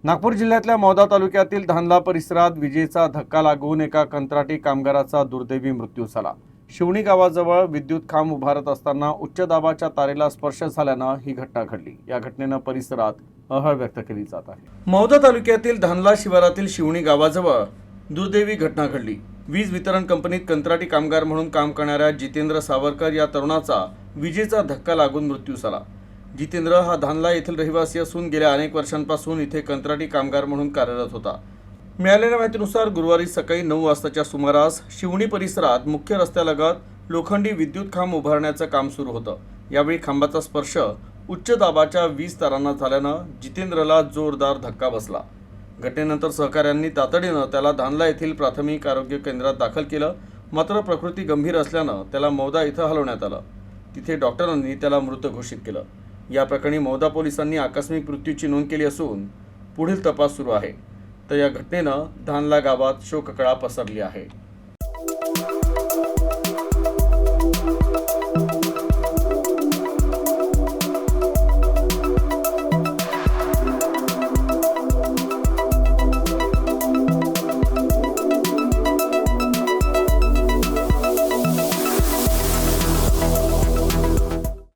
नागपूर जिल्ह्यातल्या मौदा तालुक्यातील धानला परिसरात विजेचा धक्का लागून एका कंत्राटी कामगाराचा दुर्दैवी मृत्यू झाला। शिवणी गावाजवळ विद्युत खांब उभारत असताना उच्च दाबाच्या तारेला स्पर्श झाल्यानं ही घटना घडली। या घटनेनं परिसरात हळहळ व्यक्त केली जात आहे। मौदा तालुक्यातील धानला शिवारातील शिवणी गावाजवळ दुर्दैवी घटना घडली। वीज वितरण कंपनीत कंत्राटी कामगार म्हणून काम करणाऱ्या जितेंद्र सावरकर या तरुणाचा विजेचा धक्का लागून मृत्यू झाला। जितेंद्र हा धानला येथील रहिवासी असून गेल्या अनेक वर्षांपासून इथे कंत्राटी कामगार म्हणून कार्यरत होता। मिळालेल्या माहितीनुसार गुरुवारी सकाळी 9 वाजताच्या सुमारास शिवणी परिसरात मुख्य रस्त्यालगत लोखंडी विद्युत खांब उभारण्याचं काम सुरू होतं। यावेळी खांबाचा स्पर्श उच्च दाबाच्या वीज तारांना झाल्यानं जितेंद्रला जोरदार धक्का बसला। घटनेनंतर सहकाऱ्यांनी तातडीनं त्याला धानला येथील प्राथमिक आरोग्य केंद्रात दाखल केलं, मात्र प्रकृती गंभीर असल्यानं त्याला मौदा इथं हलवण्यात आलं। तिथे डॉक्टरांनी त्याला मृत घोषित केलं। या प्रकरणी मौदा पोलिसांनी आकस्मिक मृत्यूची नोंद केली असून पुढील तपास सुरू आहे। तर या घटनेनं धानला गावात शोककळा पसरली आहे।